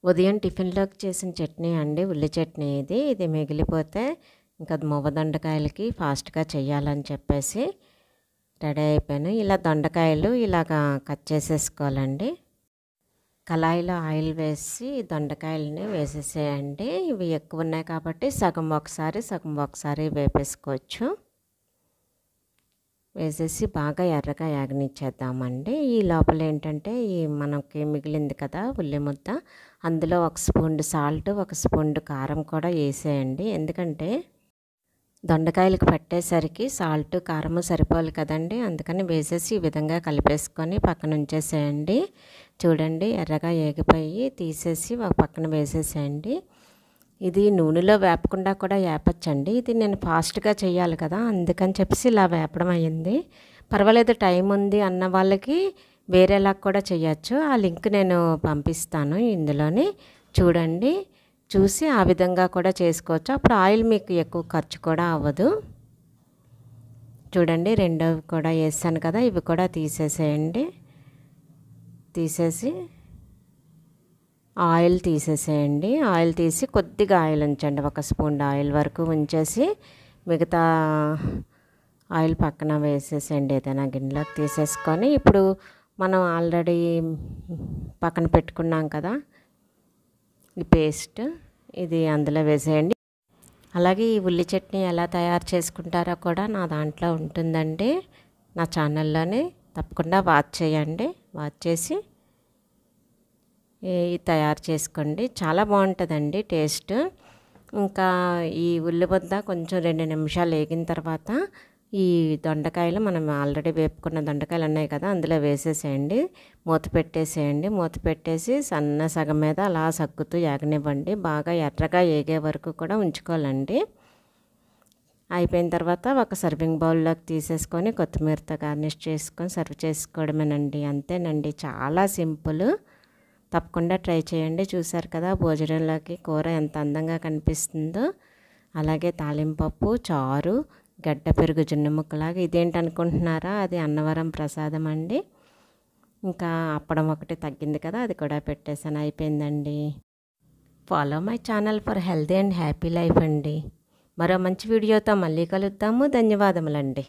ఉదయం టిఫిన్‌లోకి చేసిన చట్నీ అండి. ఉల్లి చట్నీ ఇది. ఇది మిగిలిపోతే ఇంకా మొవ్వ దొండకాయలకి ఫాస్ట్‌గా చేయాలని చెప్పేసి రెడీ అయిపోయాను. ఇలా దొండకాయలు ఇలాగా కట్ చేసేసుకోవాలండి. కళాయిలో ఆయిల్ వేసి దొండకాయలని వేసేసేయండి. ఇవి ఎక్కువ ఉన్నాయి కాబట్టి సగం ఒకసారి వేపేసుకోవచ్చు. వేసేసి బాగా ఎర్రగా యాగనిచ్చేద్దామండి. ఈ లోపల ఏంటంటే మనకి మిగిలింది కదా ఉల్లి ముద్ద, అందులో ఒక స్పూన్ సాల్ట్, ఒక స్పూన్ కారం కూడా వేసేయండి. ఎందుకంటే దొండకాయలకు పట్టేసరికి సాల్ట్ కారము సరిపోవాలి కదండి. అందుకని వేసేసి ఈ విధంగా కలిపేసుకొని పక్కన ఉంచేసేయండి. చూడండి ఎర్రగా ఏగిపోయి తీసేసి ఒక పక్కన వేసేసేయండి. ఇది నూనెలో వేపకుండా కూడా వేపచ్చండి. ఇది నేను ఫాస్ట్గా చేయాలి కదా, అందుకని చెప్పేసి ఇలా వేపడం అయ్యింది. పర్వాలేదు టైం ఉంది అన్న వాళ్ళకి వేరేలా కూడా చేయొచ్చు. ఆ లింక్ నేను పంపిస్తాను ఇందులోని చూడండి. చూసి ఆ విధంగా కూడా చేసుకోవచ్చు. అప్పుడు ఆయిల్ మీకు ఎక్కువ ఖర్చు కూడా అవ్వదు. చూడండి రెండోవి కూడా వేసాను కదా, ఇవి కూడా తీసేసేయండి. తీసేసి ఆయిల్ తీసేసేయండి. ఆయిల్ తీసి కొద్దిగా ఆయిల్ ఉంచండి. ఒక స్పూన్ ఆయిల్ వరకు ఉంచేసి మిగతా ఆయిల్ పక్కన వేసేసేయండి. ఏదైనా గిన్నెలోకి తీసేసుకొని ఇప్పుడు మనం ఆల్రెడీ పక్కన పెట్టుకున్నాం కదా ఈ పేస్ట్, ఇది అందులో వేసేయండి. అలాగే ఈ ఉల్లి చట్నీ ఎలా తయారు చేసుకుంటారో కూడా నా దాంట్లో ఉంటుందండి, నా ఛానల్లోనే. తప్పకుండా వాచ్ చేయండి. వాచ్ చేసి తయారు చేసుకోండి. చాలా బాగుంటుందండి టేస్ట్. ఇంకా ఈ ఉల్లి ముద్ద కొంచెం 2 నిమిషాలు వేగిన తర్వాత ఈ దొండకాయలు మనం ఆల్రెడీ వేపుకున్న దొండకాయలు ఉన్నాయి కదా అందులో వేసేసేయండి. మూత పెట్టేసేయండి. మూత పెట్టేసి సన్న సగం మీద అలా సగ్గుతూ ఏగనివ్వండి. బాగా ఎర్రగా ఏగే వరకు కూడా ఉంచుకోవాలండి. అయిపోయిన తర్వాత ఒక సర్వింగ్ బౌల్లోకి తీసేసుకొని కొత్తిమీరతో గార్నిష్ చేసుకొని సర్వ్ చేసుకోవడమేనండి. అంతేనండి, చాలా సింపుల్. తప్పకుండా ట్రై చేయండి. చూసారు కదా భోజనంలోకి కూర ఎంత అందంగా కనిపిస్తుందో. అలాగే తాలింపప్పు, చారు, గడ్డ పెరుగు జున్ను ముక్కలాగా. ఇదేంటనుకుంటున్నారా, అది అన్నవరం ప్రసాదం అండి. ఇంకా అప్పడం ఒకటి తగ్గింది కదా, అది కూడా పెట్టేసాను. అయిపోయిందండి. Follow my channel for healthy and happy life అండి. మరో మంచి వీడియోతో మళ్ళీ కలుద్దాము. ధన్యవాదములండి.